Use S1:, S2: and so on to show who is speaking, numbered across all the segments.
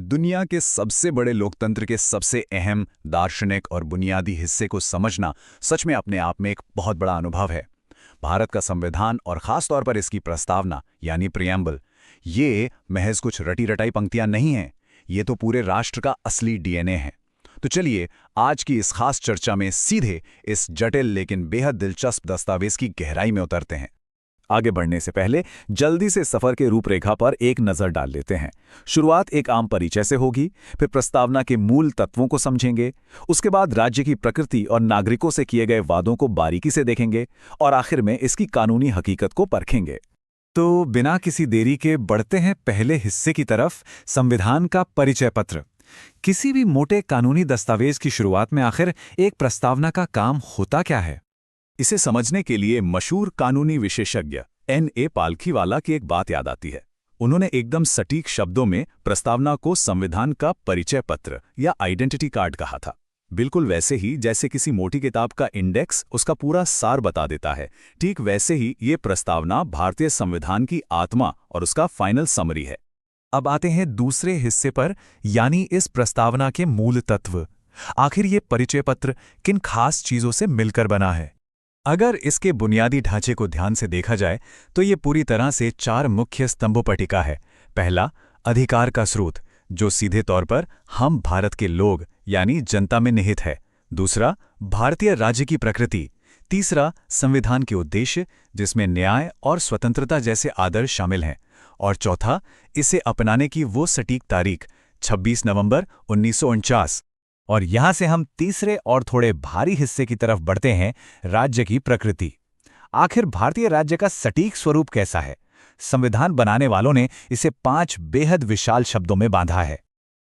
S1: दुनिया के सबसे बड़े लोकतंत्र के सबसे अहम दार्शनिक और बुनियादी हिस्से को समझना सच में अपने आप में एक बहुत बड़ा अनुभव है। भारत का संविधान और खास तौर पर इसकी प्रस्तावना यानी प्रियम्बल, ये महज कुछ रटी रटाई पंक्तियां नहीं हैं, ये तो पूरे राष्ट्र का असली डीएनए है। तो चलिए आज की इस खास चर्चा में सीधे इस जटिल लेकिन बेहद दिलचस्प दस्तावेज की गहराई में उतरते हैं। आगे बढ़ने से पहले जल्दी से सफर के रूपरेखा पर एक नजर डाल लेते हैं। शुरुआत एक आम परिचय से होगी, फिर प्रस्तावना के मूल तत्वों को समझेंगे, उसके बाद राज्य की प्रकृति और नागरिकों से किए गए वादों को बारीकी से देखेंगे और आखिर में इसकी कानूनी हकीकत को परखेंगे। तो बिना किसी देरी के बढ़ते हैं पहले हिस्से की तरफ, संविधान का परिचय पत्र। किसी भी मोटे कानूनी दस्तावेज की शुरुआत में आखिर एक प्रस्तावना का काम होता क्या है? इसे समझने के लिए मशहूर कानूनी विशेषज्ञ N.A. पालखीवाला की एक बात याद आती है। उन्होंने एकदम सटीक शब्दों में प्रस्तावना को संविधान का परिचय पत्र या आइडेंटिटी कार्ड कहा था। बिल्कुल वैसे ही जैसे किसी मोटी किताब का इंडेक्स उसका पूरा सार बता देता है, ठीक वैसे ही ये प्रस्तावना भारतीय संविधान की आत्मा और उसका फाइनल समरी है। अब आते हैं दूसरे हिस्से पर, यानी इस प्रस्तावना के मूल तत्व। आखिर ये परिचय पत्र किन खास चीजों से मिलकर बना है? अगर इसके बुनियादी ढांचे को ध्यान से देखा जाए तो ये पूरी तरह से 4 मुख्य स्तंभों पर टिका है। पहला, अधिकार का स्रोत, जो सीधे तौर पर हम भारत के लोग यानी जनता में निहित है। दूसरा, भारतीय राज्य की प्रकृति। तीसरा, संविधान के उद्देश्य, जिसमें न्याय और स्वतंत्रता जैसे आदर्श शामिल हैं। और चौथा, इसे अपनाने की वो सटीक तारीख 26 नवंबर 1949। और यहां से हम तीसरे और थोड़े भारी हिस्से की तरफ बढ़ते हैं, राज्य की प्रकृति। आखिर भारतीय राज्य का सटीक स्वरूप कैसा है? संविधान बनाने वालों ने इसे 5 बेहद विशाल शब्दों में बांधा है।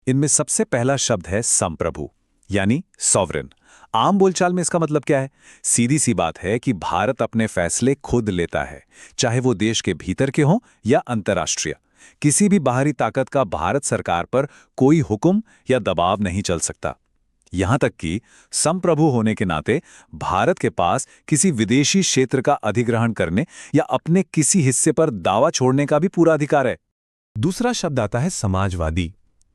S1: इनमें सबसे पहला शब्द है संप्रभु, यानी सॉवरेन। आम बोलचाल में इसका मतलब क्या है? सीधी सी बात है कि भारत अपने फैसले खुद लेता है, चाहे वो देश के भीतर के हों या अंतर्राष्ट्रीय। किसी भी बाहरी ताकत का भारत सरकार पर कोई हुक्म या दबाव नहीं चल सकता। यहां तक कि संप्रभु होने के नाते भारत के पास किसी विदेशी क्षेत्र का अधिग्रहण करने या अपने किसी हिस्से पर दावा छोड़ने का भी पूरा अधिकार है। दूसरा शब्द आता है समाजवादी।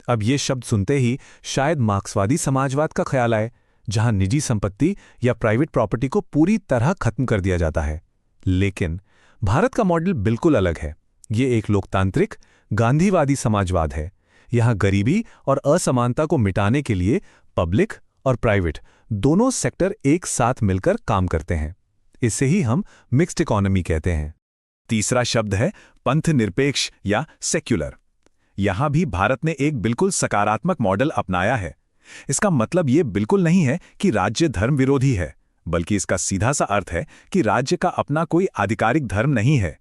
S1: अब ये शब्द सुनते ही शायद मार्क्सवादी समाजवाद का ख्याल आए, जहां निजी संपत्ति या प्राइवेट प्रॉपर्टी को पूरी तरह खत्म कर दिया जाता है। लेकिन भारत का मॉडल बिल्कुल अलग है। ये एक लोकतांत्रिक गांधीवादी समाजवाद है। यहां गरीबी और असमानता को मिटाने के लिए पब्लिक और प्राइवेट दोनों सेक्टर एक साथ मिलकर काम करते हैं। इसे ही हम मिक्स्ड इकोनॉमी कहते हैं। तीसरा शब्द है पंथ निरपेक्ष या सेक्युलर। यहां भी भारत ने एक बिल्कुल सकारात्मक मॉडल अपनाया है। इसका मतलब ये बिल्कुल नहीं है कि राज्य धर्म विरोधी है, बल्कि इसका सीधा सा अर्थ है कि राज्य का अपना कोई आधिकारिक धर्म नहीं है।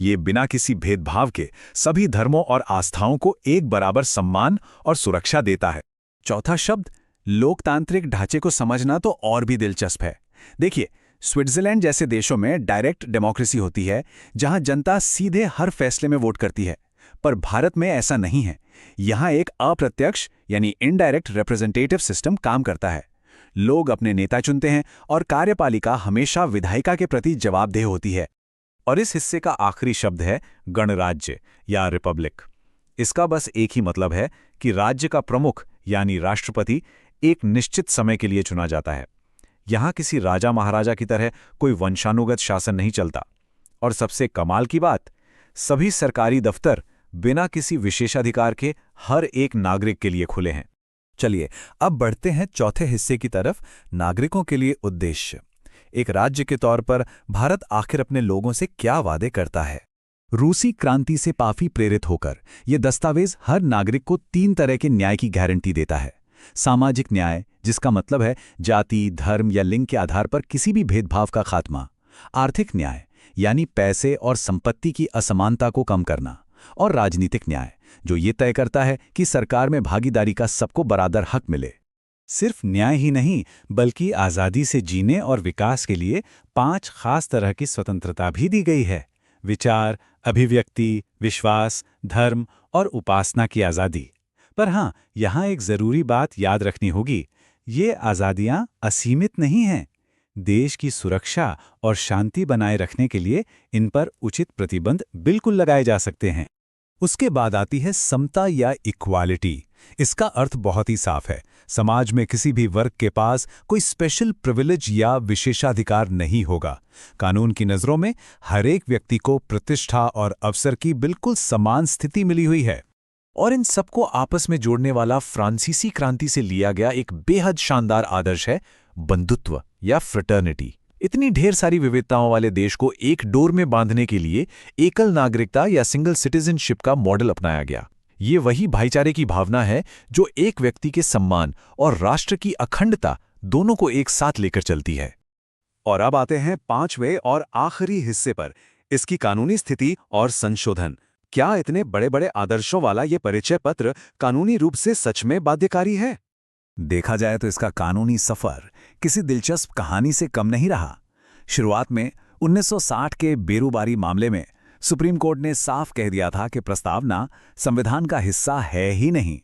S1: ये बिना किसी भेदभाव के सभी धर्मों और आस्थाओं को एक बराबर सम्मान और सुरक्षा देता है। चौथा शब्द, लोकतांत्रिक ढांचे को समझना तो और भी दिलचस्प है। देखिए, स्विट्जरलैंड जैसे देशों में डायरेक्ट डेमोक्रेसी होती है, जहां जनता सीधे हर फैसले में वोट करती है। पर भारत में ऐसा नहीं है। यहां एक अप्रत्यक्ष यानी इनडायरेक्ट रिप्रेजेंटेटिव सिस्टम काम करता है। लोग अपने नेता चुनते हैं और कार्यपालिका हमेशा विधायिका के प्रति जवाबदेह होती है। और इस हिस्से का आखिरी शब्द है गणराज्य या रिपब्लिक। इसका बस एक ही मतलब है कि राज्य का प्रमुख यानी राष्ट्रपति एक निश्चित समय के लिए चुना जाता है। यहां किसी राजा महाराजा की तरह कोई वंशानुगत शासन नहीं चलता। और सबसे कमाल की बात, सभी सरकारी दफ्तर बिना किसी विशेषाधिकार के हर एक नागरिक के लिए खुले हैं। चलिए अब बढ़ते हैं चौथे हिस्से की तरफ, नागरिकों के लिए उद्देश्य। एक राज्य के तौर पर भारत आखिर अपने लोगों से क्या वादे करता है? रूसी क्रांति से काफी प्रेरित होकर यह दस्तावेज हर नागरिक को 3 तरह के न्याय की गारंटी देता है। सामाजिक न्याय, जिसका मतलब है जाति, धर्म या लिंग के आधार पर किसी भी भेदभाव का खात्मा। आर्थिक न्याय, यानी पैसे और संपत्ति की असमानता को कम करना। और राजनीतिक न्याय, जो ये तय करता है कि सरकार में भागीदारी का सबको बराबर हक मिले। सिर्फ न्याय ही नहीं, बल्कि आज़ादी से जीने और विकास के लिए 5 खास तरह की स्वतंत्रता भी दी गई है। विचार, अभिव्यक्ति, विश्वास, धर्म और उपासना की आज़ादी। पर हाँ, यहाँ एक ज़रूरी बात याद रखनी होगी, ये आज़ादियाँ असीमित नहीं हैं। देश की सुरक्षा और शांति बनाए रखने के लिए इन पर उचित प्रतिबंध बिल्कुल लगाए जा सकते हैं।
S2: उसके बाद आती है समता या इक्वालिटी। इसका अर्थ बहुत ही साफ है। समाज में किसी भी वर्ग के पास कोई स्पेशल प्रिविलेज या विशेषाधिकार नहीं होगा। कानून की नज़रों में हर एक व्यक्ति को प्रतिष्ठा और अवसर की बिल्कुल समान स्थिति मिली हुई है।
S3: और इन सबको आपस में जोड़ने वाला फ्रांसीसी क्रांति से लिया गया एक बेहद शानदार आदर्श है बंधुत्व या फ्रेटर्निटी। इतनी ढेर सारी विविधताओं वाले देश को एक डोर में बांधने के लिए एकल नागरिकता या सिंगल सिटीजनशिप का मॉडल अपनाया गया। ये वही भाईचारे की भावना है जो एक व्यक्ति के सम्मान और राष्ट्र की अखंडता दोनों को एक साथ लेकर चलती है।
S1: और अब आते हैं पांचवें और आखिरी हिस्से पर, इसकी कानूनी स्थिति और संशोधन। क्या इतने बड़े बड़े आदर्शों वाला ये परिचय पत्र कानूनी रूप से सच में बाध्यकारी है?
S2: देखा जाए तो इसका कानूनी सफर किसी दिलचस्प कहानी से कम नहीं रहा। शुरुआत में 1960 के बेरूबारी मामले में सुप्रीम कोर्ट ने साफ कह दिया था कि प्रस्तावना संविधान का हिस्सा है ही नहीं।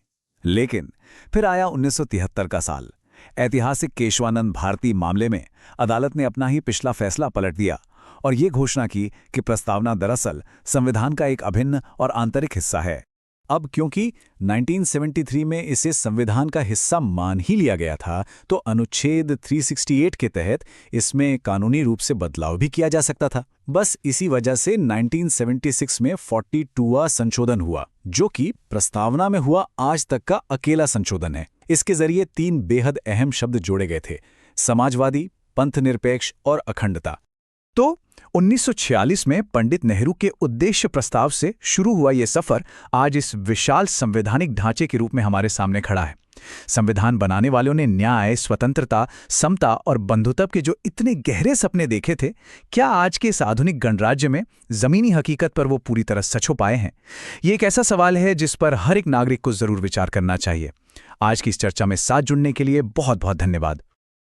S2: लेकिन फिर आया 1973 का साल। ऐतिहासिक केशवानंद भारती मामले में अदालत ने अपना ही पिछला फैसला पलट दिया और ये घोषणा की कि प्रस्तावना दरअसल संविधान का एक अभिन्न और आंतरिक हिस्सा है। अब क्योंकि 1973 में इसे संविधान का हिस्सा मान ही लिया गया था, तो अनुच्छेद 368 के तहत इसमें कानूनी रूप से बदलाव भी किया जा सकता था। बस इसी वजह से 1976 में 42वां संशोधन हुआ, जो कि प्रस्तावना में हुआ आज तक का अकेला संशोधन है। इसके जरिए 3 बेहद अहम शब्द जोड़े गए थे: समाजवादी, पंथनिरपेक्ष और अखंडता। तो 1946 में पंडित नेहरू के उद्देश्य प्रस्ताव से शुरू हुआ ये सफर आज इस विशाल संवैधानिक ढांचे के रूप में हमारे सामने खड़ा है। संविधान बनाने वालों ने न्याय, स्वतंत्रता, समता और बंधुत्व के जो इतने गहरे सपने देखे थे, क्या आज के इस आधुनिक गणराज्य में जमीनी हकीकत पर वो पूरी तरह सच हो पाए हैं? ये एक ऐसा सवाल है जिस पर हर एक नागरिक को जरूर विचार करना चाहिए। आज की इस चर्चा में साथ जुड़ने के लिए बहुत बहुत धन्यवाद।